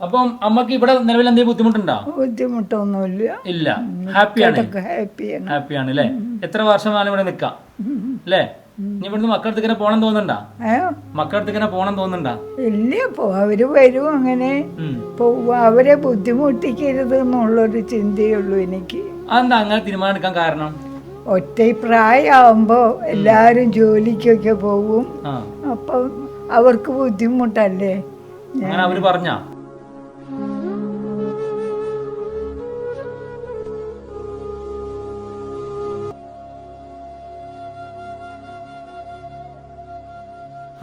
അപ്പം അമ്മക്ക് ഇവിടെ നിലവിൽ എന്തെങ്കിലും ബുദ്ധിമുട്ടുണ്ടോ? ബുദ്ധിമുട്ടൊന്നുമില്ല. ഇല്ല, ഹാപ്പിയാണ്. ഹാപ്പിയാണ്. ഹാപ്പിയാണ് അല്ലേ? എത്ര വർഷമാണ് ഇവിടെ നിക്കാം അല്ലേ? ഇനി ഇവിടുന്ന് മക്കളടുത്ത് പോണം തോന്നുന്നുണ്ടാ? മക്കളടുത്ത് പോണം തോന്നുന്നുണ്ടാ? ഇല്ല, അവര് വരും, അങ്ങനെ പോവുക. അവരെ ബുദ്ധിമുട്ടിക്കരുത് എന്നുള്ളൊരു ചിന്തയുള്ളൂ എനിക്ക്. അതെന്താ അങ്ങനെ തീരുമാനം എടുക്കാൻ കാരണം? ഒറ്റ പ്രായമാകുമ്പോ എല്ലാരും ജോലിക്കൊക്കെ പോവും. അപ്പൊ അവർക്ക് ബുദ്ധിമുട്ടല്ലേ. അങ്ങനെ അവര് പറഞ്ഞാ?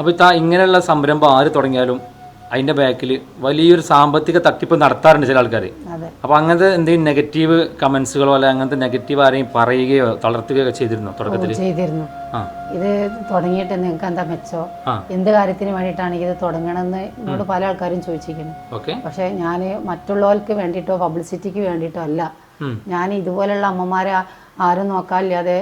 അപ്പോൾ ഇങ്ങനെയുള്ള സംരംഭം ആര് തുടങ്ങിയാലും അതിൻ്റെ ബാക്കിൽ വലിയൊരു സാമ്പത്തിക തട്ടിപ്പ് നടത്താറുണ്ട് ചില ആൾക്കാർ. അപ്പോൾ അങ്ങനത്തെ എന്തെങ്കിലും നെഗറ്റീവ് കമന്റ്സുകളോ അല്ലെ അങ്ങനത്തെ നെഗറ്റീവ് ആരെയും പറയുകയോ തളർത്തുകയോ ചെയ്തിരുന്നോ തുടക്കത്തിൽ? ചെയ്തിരുന്നു. ഇത് തുടങ്ങിയിട്ട് നിങ്ങൾക്ക് എന്താ മെച്ചോ, എന്ത് കാര്യത്തിന് വേണ്ടിയിട്ടാണ് ഇത് തുടങ്ങണമെന്ന് എന്നോട് പല ആൾക്കാരും ചോദിച്ചിരിക്കുന്നു. പക്ഷെ ഞാൻ മറ്റുള്ളവർക്ക് വേണ്ടിയിട്ടോ പബ്ലിസിറ്റിക്ക് വേണ്ടിയിട്ടോ അല്ല. ഞാൻ ഇതുപോലുള്ള അമ്മമാരെ ആരും നോക്കാനില്ലാതെ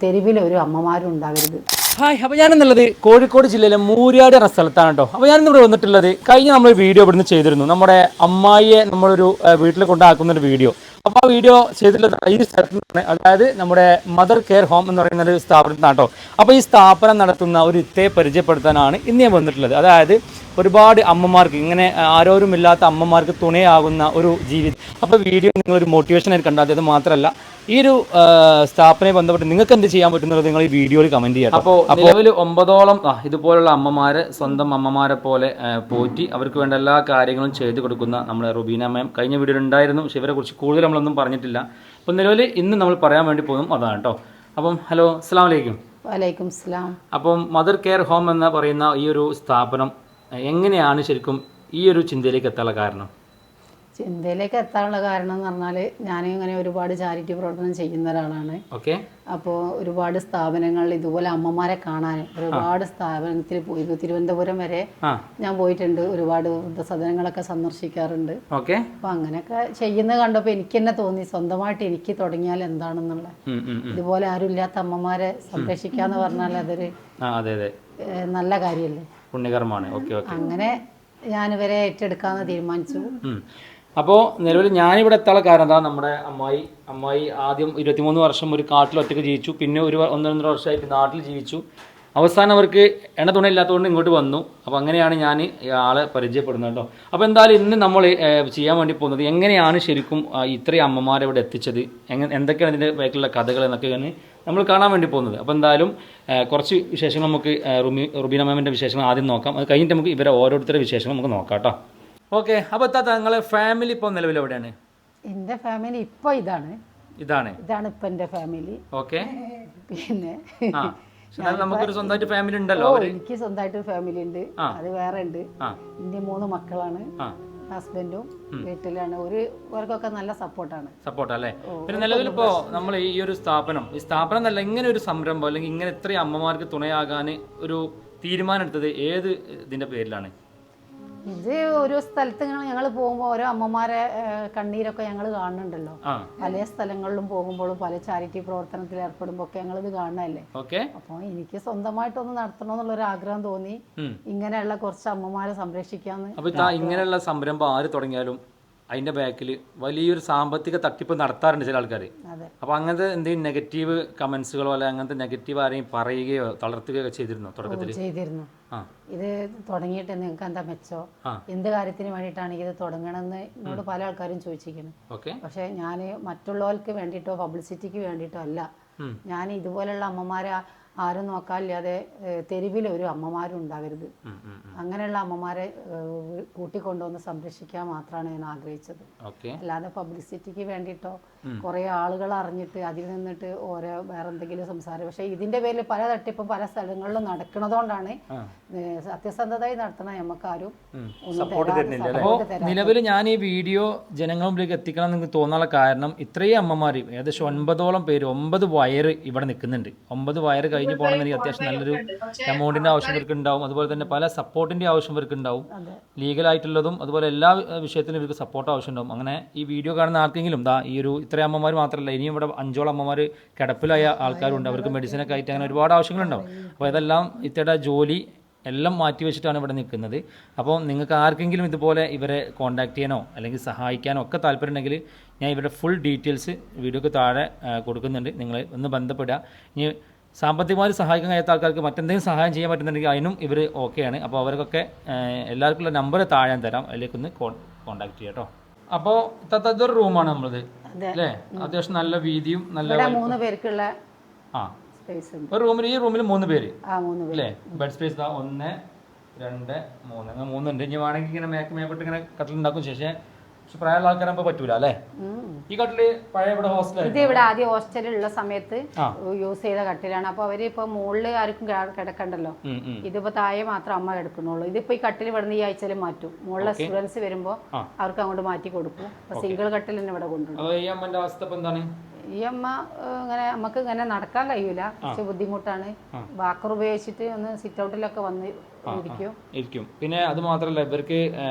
തെരുവിൽ ഒരു അമ്മമാരും ഉണ്ടാകരുത്. ഹായ്, അപ്പോൾ ഞാനെന്നുള്ളത് കോഴിക്കോട് ജില്ലയിലെ മൂര്യാട് എന്ന സ്ഥലത്താണ് കേട്ടോ. അപ്പോൾ ഞാനിന്നിവിടെ വന്നിട്ടുള്ളത്, കഴിഞ്ഞ നമ്മളൊരു വീഡിയോ ഇവിടുന്ന് ചെയ്തിരുന്നു, നമ്മുടെ അമ്മായിയെ നമ്മളൊരു വീട്ടിൽ കൊണ്ടാക്കുന്നൊരു വീഡിയോ. അപ്പോൾ ആ വീഡിയോ ചെയ്തിട്ടുള്ളത് ഈ സ്ഥലത്ത് നിന്നാണ്, അതായത് നമ്മുടെ മദർ കെയർ ഹോം എന്ന് പറയുന്ന ഒരു സ്ഥാപനത്തിനാണ് കേട്ടോ. അപ്പോൾ ഈ സ്ഥാപനം നടത്തുന്ന ഒരു ഇത്തയെ പരിചയപ്പെടുത്താനാണ് ഇന്ന് ഞാൻ വന്നിട്ടുള്ളത്. അതായത് ഒരുപാട് അമ്മമാർക്ക്, ഇങ്ങനെ ആരോരുമില്ലാത്ത അമ്മമാർക്ക് തുണയാകുന്ന ഒരു ജീവിതം. അപ്പോൾ വീഡിയോ നിങ്ങളൊരു മോട്ടിവേഷനായിട്ട് കണ്ടാൽ, അത് മാത്രമല്ല ഈ ഒരു സ്ഥാപനവുമായി ബന്ധപ്പെട്ട് നിങ്ങൾക്ക് എന്ത് ചെയ്യാൻ പറ്റുന്നത് നിങ്ങൾ ഈ വീഡിയോയിൽ കമന്റ് ചെയ്യാം. അപ്പോൾ നിലവിൽ 9ഓളം ഇതുപോലുള്ള അമ്മമാരെ സ്വന്തം അമ്മമാരെ പോലെ പോറ്റി അവർക്ക് വേണ്ട എല്ലാ കാര്യങ്ങളും ചെയ്തു കൊടുക്കുന്ന നമ്മുടെ റുബീന മാം കഴിഞ്ഞ വീഡിയോയിൽ ഉണ്ടായിരുന്നു. പക്ഷേ ഇവരെ കുറിച്ച് കൂടുതൽ നമ്മളൊന്നും പറഞ്ഞിട്ടില്ല. അപ്പോൾ നിലവിൽ ഇന്ന് നമ്മൾ പറയാൻ വേണ്ടി പോകും അതാണ് കേട്ടോ. അപ്പം ഹലോ, അസ്സലാമു അലൈക്കും. വലൈക്കും സലാം. അപ്പം മദർ കെയർ ഹോം എന്ന് പറയുന്ന ഈ ഒരു സ്ഥാപനം എങ്ങനെയാണ് ശരിക്കും ഈ ഒരു ചിന്തയിലേക്ക് എത്താനുള്ള കാരണം? ചിന്തയിലേക്ക് എത്താനുള്ള കാരണം എന്ന് പറഞ്ഞാൽ, ഞാനിങ്ങനെ ഒരുപാട് ചാരിറ്റി പ്രവർത്തനം ചെയ്യുന്ന ഒരാളാണ്. അപ്പോൾ ഒരുപാട് സ്ഥാപനങ്ങളിൽ ഇതുപോലെ അമ്മമാരെ കാണാൻ ഒരുപാട് സ്ഥാപനത്തിൽ പോയി, തിരുവനന്തപുരം വരെ ഞാൻ പോയിട്ടുണ്ട്. ഒരുപാട് വൃദ്ധസദനങ്ങളൊക്കെ സന്ദർശിക്കാറുണ്ട്. അപ്പൊ അങ്ങനെയൊക്കെ ചെയ്യുന്നത് കണ്ടപ്പോൾ എനിക്ക് തന്നെ തോന്നി, സ്വന്തമായിട്ട് എനിക്ക് തുടങ്ങിയാൽ എന്താണെന്നുള്ള. ഇതുപോലെ ആരും ഇല്ലാത്ത അമ്മമാരെ സംരക്ഷിക്കാന്ന് പറഞ്ഞാൽ അതൊരു നല്ല കാര്യമല്ലേ, പുണ്യകർമ്മമാണ്. അങ്ങനെ ഞാനിവരെ ഏറ്റെടുക്കാന്ന് തീരുമാനിച്ചു. അപ്പോൾ നിലവിൽ ഞാനിവിടെ എത്താനുള്ള കാരണം എന്താ, നമ്മുടെ അമ്മായി ആദ്യം 23 വർഷം ഒരു കാട്ടിൽ ഒറ്റയ്ക്ക് ജീവിച്ചു. പിന്നെ ഒരു 1-1.5 വർഷമായിട്ട് നാട്ടിൽ ജീവിച്ചു. അവസാനം അവർക്ക് എണ്ണ തുണ ഇല്ലാത്തതുകൊണ്ട് ഇങ്ങോട്ട് വന്നു. അപ്പോൾ അങ്ങനെയാണ് ഞാൻ ആളെ പരിചയപ്പെടുന്നത് കേട്ടോ. അപ്പോൾ എന്തായാലും ഇന്ന് നമ്മൾ ചെയ്യാൻ വേണ്ടി പോകുന്നത്, എങ്ങനെയാണ് ശരിക്കും ഇത്രയും അമ്മമാരെ ഇവിടെ എത്തിച്ചത്, എന്തൊക്കെയാണ് ഇതിൻ്റെ ബാക്കിലുള്ള കഥകൾ എന്നൊക്കെയാണ് നമ്മൾ കാണാൻ വേണ്ടി പോകുന്നത്. അപ്പോൾ എന്തായാലും കുറച്ച് വിശേഷങ്ങൾ നമുക്ക് റുബീന മാമിൻ്റെ വിശേഷങ്ങൾ ആദ്യം നോക്കാം. അത് കഴിഞ്ഞിട്ട് നമുക്ക് ഇവരെ ഓരോരുത്തരുടെ വിശേഷങ്ങൾ നമുക്ക് നോക്കാം കേട്ടോ. ഓക്കെ, അപ്പോൾ നിങ്ങളെ ഫാമിലി ഇപ്പോൾ നിലവിൽ എവിടെയാണ്? എൻ്റെ ഫാമിലി ഇപ്പോൾ ഇതാണ് ഇപ്പം എൻ്റെ ഫാമിലി. ഓക്കെ, പിന്നെ നമുക്കൊരു സ്വന്തമായിട്ട് ഫാമിലി ഉണ്ടല്ലോ. എനിക്ക് സ്വന്തമായിട്ട് ഫാമിലി ഉണ്ട്, അത് വേറെ ഉണ്ട്. എൻ്റെ 3 മക്കളാണ്, ഹസ്ബൻഡും വീട്ടിലാണ്. ഇവർക്കൊക്കെ നല്ല സപ്പോർട്ടല്ലേ? പിന്നെ നിലവിൽ ഇപ്പോൾ നമ്മൾ ഈ ഒരു സ്ഥാപനം എന്നല്ല, ഇങ്ങനെ ഒരു സംരംഭം അല്ലെങ്കിൽ ഇങ്ങനെ ഇത്രയും അമ്മമാർക്ക് തുണയാകാൻ ഒരു തീരുമാനം എടുത്തത് ഏത് ഇതിന്റെ പേരിലാണ്? ഇത് ഒരു സ്ഥലത്ത് ഞങ്ങൾ പോകുമ്പോൾ ഓരോ അമ്മമാരെ കണ്ണീരൊക്കെ ഞങ്ങൾ കാണുന്നുണ്ടല്ലോ. പല സ്ഥലങ്ങളിലും പോകുമ്പോഴും പല ചാരിറ്റി പ്രവർത്തനത്തിൽ ഏർപ്പെടുമ്പോ ഒക്കെ ഞങ്ങൾ ഇത് കാണണല്ലേ. അപ്പൊ എനിക്ക് സ്വന്തമായിട്ടൊന്ന് നടത്തണമെന്നുള്ളൊരു ആഗ്രഹം തോന്നി, ഇങ്ങനെയുള്ള കുറച്ച് അമ്മമാരെ സംരക്ഷിക്കാന്ന്. അപ്പൊ ഇങ്ങനെയുള്ള സംരംഭം ആര് തുടങ്ങിയാലും അതിന്റെ ബാക്കിൽ വലിയൊരു സാമ്പത്തിക തട്ടിപ്പ് നടത്താറുണ്ട് ചില ആൾക്കാർ. അപ്പോൾ അങ്ങനത്തെ എന്തെങ്കിലും നെഗറ്റീവ് കമന്റ്സുകളോ അല്ലെ അങ്ങനത്തെ നെഗറ്റീവ് ആരെയും പറയുകയോ തളർത്തുകയോ ചെയ്തിരുന്നോ തുടക്കത്തിൽ? ചെയ്തിരുന്നു. ഇത് തുടങ്ങിയിട്ട് നിങ്ങൾക്ക് എന്താ മെച്ചോ, എന്ത് കാര്യത്തിന് വേണ്ടിയിട്ടാണ് ഇത് തുടങ്ങണമെന്ന് എന്നോട് പല ആൾക്കാരും ചോദിച്ചിരിക്കുന്നു. പക്ഷെ ഞാൻ മറ്റുള്ളവർക്ക് വേണ്ടിയിട്ടോ പബ്ലിസിറ്റിക്ക് വേണ്ടിയിട്ടോ അല്ല. ഞാൻ ഇതുപോലുള്ള അമ്മമാരെ ആരും നോക്കാനില്ലാതെ തെരുവിൽ ഒരു അമ്മമാരും ഉണ്ടാകരുത്. അങ്ങനെയുള്ള അമ്മമാരെ കൂട്ടിക്കൊണ്ടുവന്ന് സംരക്ഷിക്കാൻ മാത്രമാണ് ഞാൻ ആഗ്രഹിച്ചത്. അല്ലാതെ പബ്ലിസിറ്റിക്ക് വേണ്ടിയിട്ടോ കുറെ ആളുകൾ അറിഞ്ഞിട്ട് അതിൽ നിന്നിട്ട് ഓരോ വേറെ എന്തെങ്കിലും സംസാരം. പക്ഷെ ഇതിന്റെ പേരിൽ പല തട്ടിപ്പും പല സ്ഥലങ്ങളിലും നടക്കുന്നതുകൊണ്ടാണ് സത്യസന്ധതയായി നടത്തണം നമുക്കാരും നിലവിൽ ഞാൻ ഈ വീഡിയോ ജനങ്ങളിലേക്ക് എത്തിക്കണം എന്ന് തോന്നാനുള്ള കാരണം, ഇത്രയും അമ്മമാർ ഏകദേശം 9ഓളം പേര് 9 വയറ് ഇവിടെ നിൽക്കുന്നുണ്ട്. 9 വയറ് കഴിഞ്ഞ് പോകണമെങ്കിൽ അത്യാവശ്യം നല്ലൊരു എമൗണ്ടിന്റെ ആവശ്യം ഇവർക്ക് ഉണ്ടാവും. അതുപോലെ തന്നെ പല സപ്പോർട്ടിന്റെ ആവശ്യം ഇവർക്ക് ഉണ്ടാവും, ലീഗലായിട്ടുള്ളതും അതുപോലെ എല്ലാ വിഷയത്തിലും ഇവർക്ക് സപ്പോർട്ട് ആവശ്യമുണ്ടാവും. അങ്ങനെ ഈ വീഡിയോ കാണുന്ന ആർക്കെങ്കിലും ഈ ഒരു ഇത്രയും അമ്മമാർ മാത്രമല്ല, ഇനിയും ഇവിടെ 5ഓളം അമ്മമാർ കിടപ്പിലായ ആൾക്കാരുണ്ട്. അവർക്ക് മെഡിസിനൊക്കെ ആയിട്ട് അങ്ങനെ ഒരുപാട് ആവശ്യങ്ങളുണ്ടാവും. അപ്പോൾ ഇതെല്ലാം ഇത്തയുടെ ജോലി എല്ലാം മാറ്റി വെച്ചിട്ടാണ് ഇവിടെ നിൽക്കുന്നത്. അപ്പോൾ നിങ്ങൾക്ക് ആർക്കെങ്കിലും ഇതുപോലെ ഇവരെ കോൺടാക്ട് ചെയ്യാനോ അല്ലെങ്കിൽ സഹായിക്കാനോ ഒക്കെ താല്പര്യമുണ്ടെങ്കിൽ ഞാൻ ഇവരുടെ ഫുൾ ഡീറ്റെയിൽസ് വീഡിയോക്ക് താഴെ കൊടുക്കുന്നുണ്ട്. നിങ്ങൾ ഒന്ന് ബന്ധപ്പെടുക. ഇനി സാമ്പത്തികമായി സഹായിക്കാൻ കഴിയാത്ത ആൾക്കാർക്ക് മറ്റെന്തെങ്കിലും സഹായം ചെയ്യാൻ പറ്റുന്നുണ്ടെങ്കിൽ അതിനും ഇവർ ഓക്കെയാണ്. അപ്പോൾ അവർക്കൊക്കെ എല്ലാവർക്കുള്ള നമ്പർ താഴെ തരാം, അതിലേക്കൊന്ന് കോൺടാക്ട് ചെയ്യാം കേട്ടോ. അപ്പോൾ ഇതൊരു റൂമാണ് നമ്മളത് അല്ലേ? അത്യാവശ്യം നല്ല വീതിയും നല്ല 3 പേർക്കുള്ള ഒരു റൂമിൽ ഈ റൂമിൽ 3 പേര് അല്ലേ? ബെഡ് സ്പേസ് 1 2 3 അങ്ങനെ 3 ഉണ്ട്. ഇനി വേണമെങ്കിൽ ഇങ്ങനെ മേപ്പിട്ട് ഇങ്ങനെ കട്ടിലുണ്ടാക്കും. ശേഷം പക്ഷെ പ്രായമുള്ള ആൾക്കാരാകുമ്പോൾ പറ്റൂല അല്ലേ? ഈ കട്ടില് പഴയ ഇവിടെ ഹോസ്റ്റൽ ഇത് ഇവിടെ ആദ്യം ഹോസ്റ്റലിലുള്ള സമയത്ത് യൂസ് ചെയ്ത കട്ടിലാണ്. അപ്പൊ അവര് ഇപ്പൊ മുകളിൽ ആർക്കും കിടക്കണ്ടല്ലോ, ഇതിപ്പോ താഴെ മാത്രം അമ്മ കിടക്കുന്നുള്ളൂ. ഇതിപ്പോ ഈ കട്ടിൽ ഇവിടെ ഈ ആഴ്ചയിൽ മാറ്റും. മുകളിലെ സ്റ്റുഡൻസ് വരുമ്പോ അവർക്ക് അങ്ങോട്ട് മാറ്റി കൊടുക്കും. സിംഗിൾ കട്ടിൽ തന്നെ ഇവിടെ കൊണ്ടുപോകും. ഈ അമ്മന്റെ അവസ്ഥ ഇപ്പൊ എന്താണ്? ഈ അമ്മ ഇങ്ങനെ നമുക്ക് ഇങ്ങനെ നടക്കാൻ കഴിയൂല, പക്ഷെ ബുദ്ധിമുട്ടാണ്. വാക്കർ ഉപയോഗിച്ചിട്ട് ഒന്ന് സിറ്റ് ഔട്ടിലൊക്കെ വന്ന് ഇരിക്കും. പിന്നെ അത് മാത്രമല്ല ഇവർക്ക്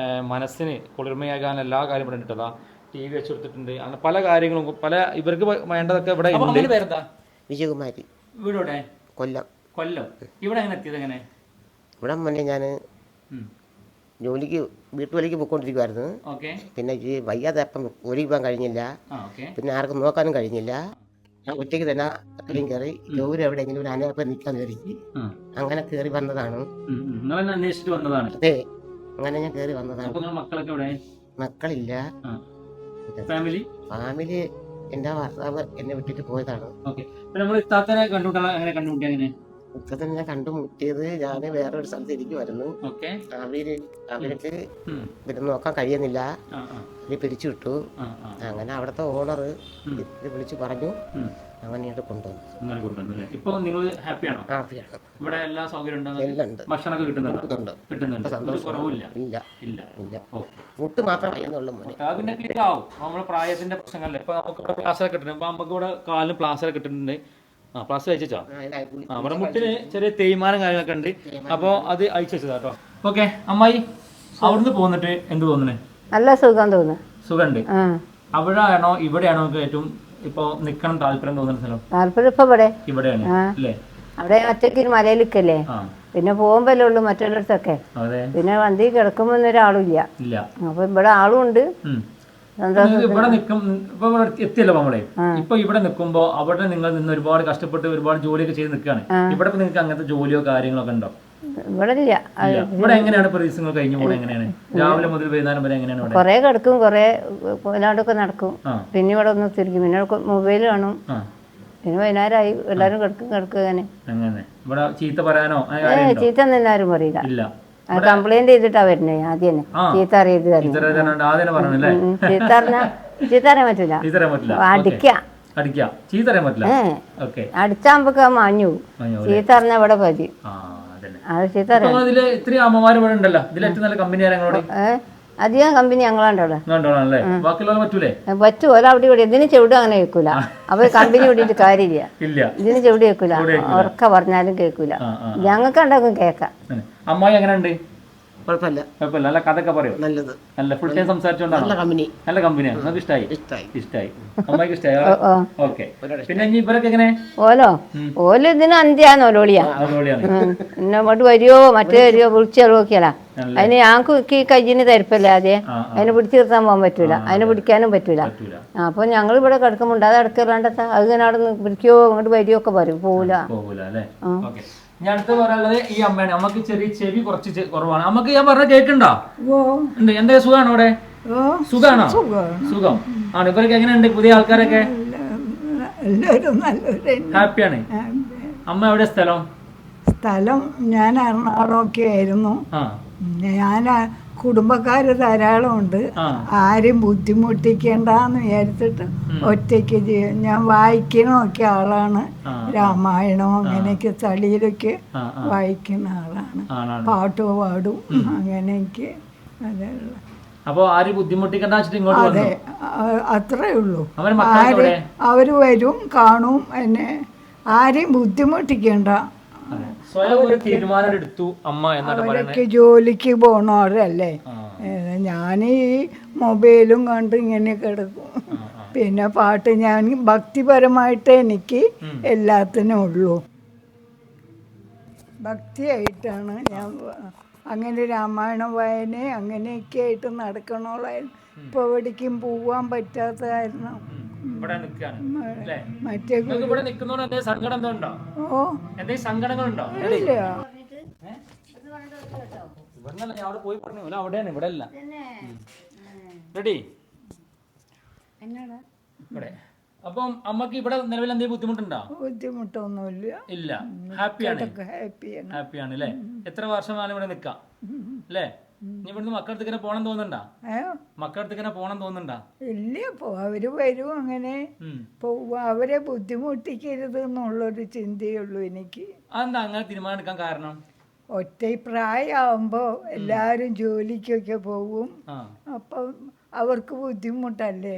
മനസ്സിന് കുളിർമയാകാൻ എല്ലാ കാര്യം ഇവിടെ ഉണ്ടല്ലോ. TV വെച്ച് കൊടുത്തിട്ടുണ്ട്. അങ്ങനെ പല കാര്യങ്ങളും ഇവർക്ക് വേണ്ടതൊക്കെ ഇവിടെ ഉണ്ട്. വിജയകുമാരി. വീടോടെ കൊല്ലം. ഇവിടെ എങ്ങനെ എത്തിയത്? എങ്ങനെ ഇവിടെ മുന്നേ ഞാൻ വീട്ടുജോലിക്ക് പോയിക്കൊണ്ടിരിക്കുമായിരുന്നു. പിന്നെ ഈ വയ്യാതെ അപ്പം ജോലിക്ക് പോകാൻ കഴിഞ്ഞില്ല. പിന്നെ ആർക്കും നോക്കാനും കഴിഞ്ഞില്ല. ഞാൻ ഒറ്റയ്ക്ക് തന്നെ കട്ടിലും കയറി ദൂരെ എവിടെയെങ്കിലും ഒരു അനയപ്പം നിൽക്കാൻ കയറി അങ്ങനെ കയറി വന്നതാണ്. അതെ, അങ്ങനെ ഞാൻ കയറി വന്നതാണ്. മക്കളില്ല. ഫാമിലി എന്റെ ഭർത്താവ് എന്നെ വിട്ടിട്ട് പോയതാണ്. ഇപ്പത്തന്നെ ഞാൻ കണ്ടുമുട്ടിയത് ഞാൻ വേറൊരു സ്ഥലത്ത് ഇരിക്കുമായിരുന്നു. അവർക്ക് ഇത് നോക്കാൻ കഴിയുന്നില്ല, ഇത് പിരിച്ചു വിട്ടു. അങ്ങനെ അവിടുത്തെ ഓണർ ഇത് വിളിച്ചു പറഞ്ഞു, അങ്ങനെയായിട്ട് കൊണ്ടുവന്നു. മുട്ട് മാത്രം കഴിയുന്നുള്ളൂ. പ്രായത്തിന്റെ പ്രശ്നങ്ങളല്ലേ ഇപ്പൊ നമുക്ക് പ്ലാസ്റ്റർ കിട്ടുന്നുണ്ട്. നമുക്ക് ഇവിടെ കാലിന് പ്ലാസ്റ്റർ കിട്ടുന്നുണ്ട്. പ്ലാസ്റ്റർ അയച്ചോ? നമ്മുടെ മുട്ടിന് ചെറിയ തേയ്മാനം കാര്യങ്ങളൊക്കെ ഉണ്ട്. അപ്പൊ അത് അയച്ചു വെച്ചതാ കേട്ടോ. ഓക്കെ അമ്മായി, അവിടുന്ന് പോന്നിട്ട് എന്ത് തോന്നുന്നു? നല്ല സുഖം തോന്നുന്നു. സുഖമുണ്ട്. അവിടെയാണോ ഇവിടെയാണോ ഏറ്റവും ഇപ്പൊ നിക്കണം താല്പര്യം തോന്നുന്ന സ്ഥലം? താല്പര്യം ഇപ്പൊ ഇവിടെയാണ് അല്ലേ? അവിടെ ഒറ്റയ്ക്ക് മലയിലേക്കല്ലേ, പിന്നെ പോകുമ്പോഴല്ലേ ഉള്ളു മറ്റുള്ളടത്തൊക്കെ. പിന്നെ വണ്ടി കിടക്കുമ്പോ ഒരാളും ഇല്ല. അപ്പൊ ഇവിടെ ആളും ഉണ്ട്. ഇവിടെ നിൽക്കും. ഇപ്പൊ ഇവിടെ എത്തിയല്ലോ നമ്മളെ. ഇപ്പൊ ഇവിടെ നിൽക്കുമ്പോ അവിടെ നിങ്ങൾ നിന്ന് ഒരുപാട് കഷ്ടപ്പെട്ട് ഒരുപാട് ജോലിയൊക്കെ ചെയ്ത് നിൽക്കുകയാണ്. ഇവിടെ നിങ്ങൾക്ക് അങ്ങനത്തെ ജോലിയോ കാര്യങ്ങളൊക്കെ ഉണ്ടോ? ഇവിടെ ഇല്ല. ഇവിടെ എങ്ങനെയാണ് ദിവസങ്ങൾ കഴിഞ്ഞു പോകുന്നത്? എങ്ങനെയാണ് രാവിലെ മുതൽ വൈകുന്നേരം വരെ എങ്ങനെയാണ്? കൊറേ കിടക്കും, കൊറേ പോലാണ്ടൊക്കെ നടക്കും. പിന്നെ ഇവിടെ ഒന്ന് തിരിക്കും, പിന്നെ മൊബൈൽ കാണും. പിന്നെ വൈകുന്നേരമായി എല്ലാരും കിടക്കും. അങ്ങനെ ഇവിടെ ചീത്ത പറയാനോ? ചീത്ത ഒന്നും എല്ലാരും പറയില്ല. കംപ്ലൈന്റ് ചെയ്തിട്ടാ വരുന്നേ. ആദ്യം ചീത്ത അറിയത് ചീത്ത അറിയാൻ പറ്റൂല. അടിച്ചാകുമ്പോ മാഞ്ഞു. ചീത്ത അറിഞ്ഞ ഇവിടെ പതി. അത് ചീത്ത അധികം കമ്പനി ഞങ്ങളാണ്ടവിടെ പറ്റൂ. ഓല അവിടെ ഇവിടെ ഇതിന് ചെവിടും അങ്ങനെ കേൾക്കൂല. അപ്പൊ കമ്പനി വിട്ടിട്ട് കാര്യമില്ല. ഇതിന് ചെവിട് കേൾക്കൂല, ഉറക്ക പറഞ്ഞാലും കേൾക്കൂല. ഞങ്ങൾക്ക് ഉണ്ടാക്കും കേക്കാം. അമ്മായി എങ്ങനെയുണ്ട്? കുഴപ്പമില്ല. നല്ല കഥയൊക്കെ പറയും. നല്ലത്. നല്ല ഫുൾ ടൈം സംസാരിച്ചോണ്ടാണ്. നല്ല കമ്പനിയാണ്. നിങ്ങൾക്ക് ഇഷ്ടമായി? അമ്മായിക്ക് ഇഷ്ടമായി? ഓക്കെ. പിന്നെ ഇവരൊക്കെ എങ്ങനെ? ഓല് ഇതിന് അന്ത്യാന്ന് ഒലോളിയാണ്. ഇങ്ങോട്ട് വരുവോ മറ്റേ വരുവോ വിളിച്ചു നോക്കിയാലാ. അതിന് ഞങ്ങൾക്ക് ഈ കയ്യിന് തരിപ്പല്ലേ ആദ്യം. അതിനെ പിടിച്ചു നിർത്താൻ പോകാൻ പറ്റൂല, അതിനെ പിടിക്കാനും പറ്റൂല. അപ്പൊ ഞങ്ങൾ ഇവിടെ കിടക്കുമ്പോണ്ട് അത് അടക്കലാണ്ടത്താ അത് ഇങ്ങനെ അവിടെ പിടിക്കോ ഇങ്ങോട്ട് വരുവോ ഒക്കെ പറയും. പോകൂല. ഞാൻ അടുത്ത് പറയാനുള്ളത് ഈ അമ്മയാണ്. നമുക്ക് ചെറിയ ചെവി കുറച്ച് കുറവാണ്. നമുക്ക് ഞാൻ പറഞ്ഞ കേൾക്കണ്ടോ? എന്താ സുഖാണോ അവിടെ? സുഖാണോ? സുഖം ആണ്. ഇവരൊക്കെ എങ്ങനെയുണ്ട്? പുതിയ ആൾക്കാരൊക്കെ ഹാപ്പിയാണ്. അമ്മ എവിടെ സ്ഥലം? ഞാൻ എറണാകുളമൊക്കെ ആയിരുന്നു. ഞാൻ കുടുംബക്കാര് ധാരാളം ഉണ്ട്. ആരും ബുദ്ധിമുട്ടിക്കണ്ടെന്ന് വിചാരിച്ചിട്ട് ഒറ്റയ്ക്ക് ഞാൻ വായിക്കണമൊക്കെ ആളാണ്. രാമായണം അങ്ങനെയൊക്കെ തളിയിലൊക്കെ വായിക്കുന്ന ആളാണ്. പാട്ട് പാടും അങ്ങനെയൊക്കെ. അപ്പൊ ആരും ബുദ്ധിമുട്ടിക്കണ്ട. അതെ, അത്രേ ഉള്ളൂ. അവര് വരും, കാണും എന്നെ. ആരെയും ബുദ്ധിമുട്ടിക്കണ്ട. അവരൊക്കെ ജോലിക്ക് പോണവരല്ലേ. ഞാൻ ഈ മൊബൈലും കണ്ട് ഇങ്ങനെ കിടക്കും. പിന്നെ പാട്ട് ഞാൻ ഭക്തിപരമായിട്ട് എനിക്ക് എല്ലാത്തിനും ഉള്ളൂ. ഭക്തിയായിട്ടാണ് ഞാൻ അങ്ങനെ രാമായണ വായന അങ്ങനെയൊക്കെ ആയിട്ട് നടക്കണോളായിരുന്നു. ഇപ്പൊ എവിടേക്കും പോവാൻ പറ്റാത്ത കാരണം ഇവിടെ നിൽക്കാണ് അല്ലേ? മറ്റേ നിങ്ങൾക്ക് ഇവിടെ നിൽക്കുന്നോണ്ട് എന്തെങ്കിലും സങ്കടം എന്തോ ഉണ്ടോ? ഓ എന്തെങ്കിലും സങ്കടങ്ങളുണ്ടോ? ഇല്ല. ഇവിടുന്നല്ല, ഞാൻ അവിടെ പോയി പറഞ്ഞു. അല്ല അവിടെയാണ്, ഇവിടെ അല്ല. റെഡി ഇവിടെ. അപ്പം അമ്മക്ക് ഇവിടെ നിലവിൽ എന്തെങ്കിലും ബുദ്ധിമുട്ടുണ്ടോ? ബുദ്ധിമുട്ടൊന്നുമില്ല. ഇല്ല, ഹാപ്പിയാണ്. ഹാപ്പിയാണ്. ഹാപ്പിയാണ് അല്ലേ? എത്ര വർഷമാണ് ഇവിടെ നിക്കാം അല്ലേ? ഇനി ഇവിടുന്ന് മക്കളടുത്ത് ഇങ്ങനെ പോണം തോന്നുന്നുണ്ടാ? മക്കളടുത്ത് ഇങ്ങനെ പോണം തോന്നുന്നുണ്ടാ? ഇല്ല, അവര് വരും, അങ്ങനെ പോവുക. അവരെ ബുദ്ധിമുട്ടിക്കരുത് എന്നുള്ളൊരു ചിന്തയുള്ളൂ എനിക്ക്. അതെന്താ അങ്ങനെ തീരുമാനം എടുക്കാൻ കാരണം? ഒറ്റ പ്രായമാകുമ്പോ എല്ലാരും ജോലിക്കൊക്കെ പോവും. അപ്പൊ അവർക്ക് ബുദ്ധിമുട്ടല്ലേ.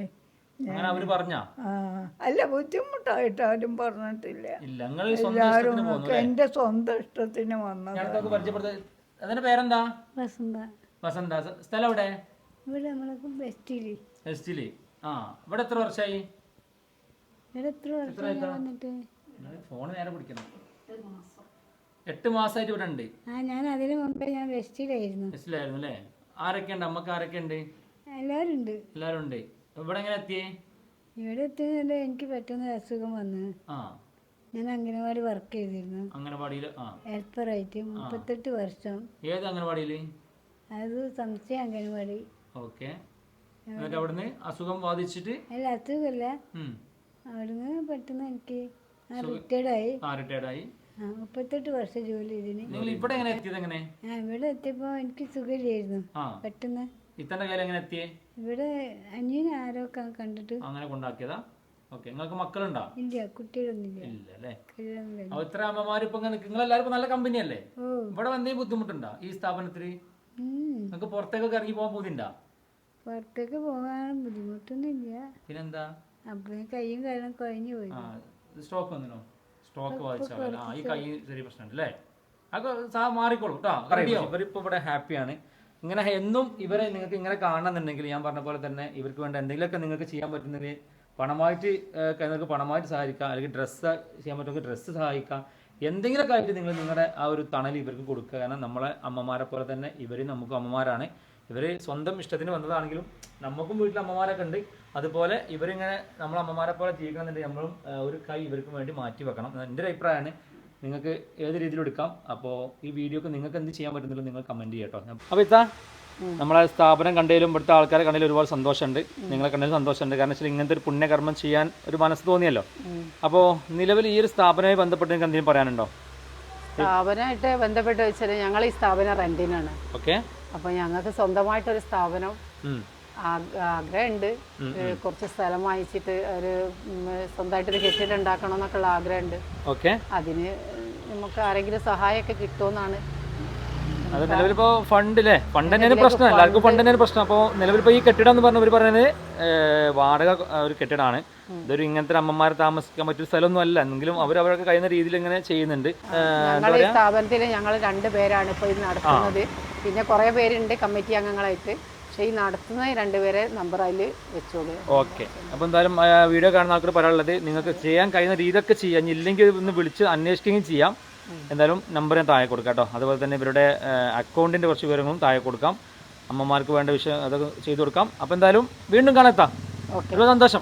അങ്ങനെ അവര് പറഞ്ഞാ? അല്ല, ബുദ്ധിമുട്ടായിട്ട് ആരും പറഞ്ഞിട്ടില്ല. എല്ലാരും എന്റെ സ്വന്തം ഇഷ്ടത്തിന് വന്നത്. പരിചയപ്പെടുത്ത അതിന്റെ പേരെന്താ? വസന്ത. വസന്ത. സ്ഥലം എവിടെ? ഇവിടെ നമ്മൾക്ക് വെസ്റ്റില്. വെസ്റ്റില്. ആ, ഇവിടെ എത്ര വർഷമായി? വന്നിട്ട് ഫോണ് നേരെ പിടിക്കണം. 8 മാസമായിട്ട് ഇവിടെ ഉണ്ട്. ഞാൻ അതിന് മുമ്പേ ഞാൻ വെസ്റ്റിലായിരുന്നു. വെസ്റ്റിലായിരുന്നു അല്ലേ? ആരൊക്കെ ഉണ്ട്? അമ്മക്ക് ആരൊക്കെ ഉണ്ട്? എല്ലാരും ഉണ്ട്. എല്ലാരും ഉണ്ട്. ഇവിടെ എങ്ങനെ എത്തിയേ? ഇവിടെ എത്തിയത് എനിക്ക് പെട്ടെന്ന് അസുഖം വന്ന് ഞാൻ അംഗനവാടി വർക്ക് ചെയ്തിരുന്നു. അംഗനവാടിയിൽ ഹെൽപ്പറായിട്ട് 38 വർഷം. ഏത് അംഗനവാടിയില്? അത് സംശയ അംഗനവാടി. ഓക്കെ. എന്നിട്ട് അവിടുന്ന് അസുഖം ബാധിച്ചിട്ട്? അല്ല, അസുഖമല്ല, അവിടുന്ന് പെട്ടെന്ന് എനിക്ക് റിട്ടയർഡായി. 38 വർഷം ജോലി ചെയ്തിന്. നിങ്ങൾ ഇവിടെ എങ്ങനെ എത്തിയത്? എങ്ങനെ? ഇവിടെ എത്തിയപ്പോ എനിക്ക് സുഖമില്ലായിരുന്നു. പെട്ടെന്ന് ഇത്തന്റെ കയ്യിൽ എങ്ങനെ എത്തിയേ? ഇവിടെ അനിയനെ ആരോ കണ്ടിട്ട് അങ്ങനെ കൊണ്ടാക്കിയതാ. ഓക്കെ. നിങ്ങൾക്ക് മക്കളുണ്ടോ? ഇല്ല, കുട്ടികളൊന്നുമില്ല. ഇല്ല അല്ലേ? ഇത്ര അമ്മമാരിപ്പോ നിങ്ങളെല്ലാരും നല്ല കമ്പനി അല്ലേ? ഇവിടെ എന്തെങ്കിലും ബുദ്ധിമുട്ടുണ്ടോ ഈ സ്ഥാപനത്തില്? നിങ്ങൾക്ക് പുറത്തേക്കൊക്കെ ഇറങ്ങി പോകാൻ ബുദ്ധിമുട്ടുണ്ടോ? പുറത്തേക്ക് പോകാൻ ബുദ്ധിമുട്ടൊന്നുമില്ല. പിന്നെന്താ? അപ്പൊ കൈയും കാര്യം കഴിഞ്ഞു പോയി. സ്ട്രോക്ക് വന്നോ? സ്ട്രോക്ക് ബാധിച്ചാൽ ഈ കൈ ചെറിയ പ്രശ്നമുണ്ട് അല്ലേ? അതൊക്കെ മാറിക്കോളൂ കേട്ടോ. ഇവരിപ്പോ ഇവിടെ ഹാപ്പിയാണ്. ഇങ്ങനെ എന്നും ഇവരെ നിങ്ങൾക്ക് ഇങ്ങനെ കാണണമെന്നുണ്ടെങ്കിൽ ഞാൻ പറഞ്ഞ പോലെ തന്നെ ഇവർക്ക് വേണ്ട എന്തെങ്കിലുമൊക്കെ നിങ്ങൾക്ക് ചെയ്യാൻ പറ്റുന്നെങ്കിൽ പണമായിട്ട് നിങ്ങൾക്ക് പണമായിട്ട് സഹായിക്കാം, അല്ലെങ്കിൽ ഡ്രസ്സ് ചെയ്യാൻ പറ്റുമെങ്കിൽ ഡ്രസ്സ് സഹായിക്കാം. എന്തെങ്കിലുമൊക്കെ ആയിട്ട് നിങ്ങൾ നിങ്ങളുടെ ആ ഒരു തണൽ ഇവർക്ക് കൊടുക്കുക. കാരണം നമ്മളെ അമ്മമാരെ പോലെ തന്നെ ഇവർ നമുക്ക് അമ്മമാരാണ്. ഇവർ സ്വന്തം ഇഷ്ടത്തിന് വന്നതാണെങ്കിലും നമുക്കും വീട്ടിൽ അമ്മമാരൊക്കെ ഉണ്ട്. അതുപോലെ ഇവരിങ്ങനെ നമ്മളെ അമ്മമാരെ പോലെ ജീവിക്കണമെന്നുണ്ടെങ്കിൽ നമ്മളും ഒരു കൈ ഇവർക്ക് വേണ്ടി മാറ്റി വെക്കണം. എൻ്റെ ഒരു അഭിപ്രായമാണ്. നിങ്ങൾക്ക് ഏത് രീതിയിൽ എടുക്കാം. അപ്പോൾ ഈ വീഡിയോക്ക് നിങ്ങൾക്ക് എന്ത് ചെയ്യാൻ പറ്റുന്നില്ല നിങ്ങൾ കമൻറ്റ് ചെയ്യാം കേട്ടോ. അപ്പോൾ ഇതാ നമ്മളെ സ്ഥാപനം കണ്ടതിലും ഇവിടുത്തെ ആൾക്കാരെ കണ്ടതിലും ഒരുപാട് സന്തോഷമുണ്ട്. നിങ്ങളെ കണ്ടതിലും സന്തോഷമുണ്ട്. കാരണം വെച്ചാൽ ഇങ്ങനത്തെ ഒരു പുണ്യകർമ്മം ചെയ്യാൻ ഒരു മനസ്സ് തോന്നിയല്ലോ. അപ്പോൾ നിലവിൽ ഈ ഒരു സ്ഥാപനവുമായി ബന്ധപ്പെട്ട് നിങ്ങൾക്ക് എന്തെങ്കിലും പറയാനുണ്ടോ? സ്ഥാപനമായിട്ട് ബന്ധപ്പെട്ട് വെച്ചാൽ ഞങ്ങൾ ഈ സ്ഥാപനം റെന്റിനാണ്. ഓക്കെ. അപ്പോൾ ഞങ്ങൾക്ക് സ്വന്തമായിട്ടൊരു സ്ഥാപനം ആഗ്രഹമുണ്ട്. കുറച്ച് സ്ഥലം വാങ്ങിച്ചിട്ട് ഒരു സ്വന്തമായിട്ടൊരു കെട്ടിടം ഉണ്ടാക്കണം എന്നൊക്കെയുള്ള ആഗ്രഹമുണ്ട്. ഓക്കെ. അതിന് നമുക്ക് ആരെങ്കിലും സഹായമൊക്കെ കിട്ടുമെന്നാണ്. അത് നിലവിലിപ്പോൾ ഫണ്ട് അല്ലേ? ഫണ്ട് തന്നെയാണ് പ്രശ്നം. എല്ലാവർക്കും ഫണ്ട് തന്നെയാണ് പ്രശ്നം. അപ്പോൾ നിലവിലിപ്പോൾ ഈ കെട്ടിടം എന്ന് പറഞ്ഞാൽ ഇവർ പറയുന്നത് വാടക ഒരു കെട്ടിടമാണ്. ഇതൊരു ഇങ്ങനത്തെ അമ്മമാരെ താമസിക്കാൻ പറ്റിയ സ്ഥലമൊന്നും അല്ല. എങ്കിലും അവരൊക്കെ കഴിയുന്ന രീതിയിൽ ഇങ്ങനെ ചെയ്യുന്നുണ്ട്. ഞങ്ങൾ ഈ സ്ഥാപനത്തിൽ ഞങ്ങൾ 2 പേരാണ് ഇപ്പോൾ ഇത് നടത്തുന്നത്. പിന്നെ കുറേ പേരുണ്ട് കമ്മിറ്റി അംഗങ്ങളായിട്ട്. പക്ഷേ ഈ നടത്തുന്ന 2 പേരെ നമ്പർ അതിൽ വെച്ചോളൂ. ഓക്കെ. അപ്പോൾ എന്തായാലും വീഡിയോ കാണുന്ന ആൾക്കാർ പറയാനുള്ളത് നിങ്ങൾക്ക് ചെയ്യാൻ കഴിയുന്ന രീതിയൊക്കെ ചെയ്യാം. ഇല്ലെങ്കിൽ ഒന്ന് വിളിച്ച് അന്വേഷിക്കുകയും ചെയ്യാം. എന്തായാലും നമ്പർ ഞാൻ താഴെ കൊടുക്കാം കേട്ടോ. അതുപോലെ തന്നെ ഇവരുടെ അക്കൗണ്ടിൻ്റെ കുറച്ച് വിവരങ്ങളും താഴെ കൊടുക്കാം. അമ്മമാർക്ക് വേണ്ട വിഷയം അതൊക്കെ ചെയ്തു കൊടുക്കാം. അപ്പോൾ എന്തായാലും വീണ്ടും കാണാം. ഒരുപാട് സന്തോഷം.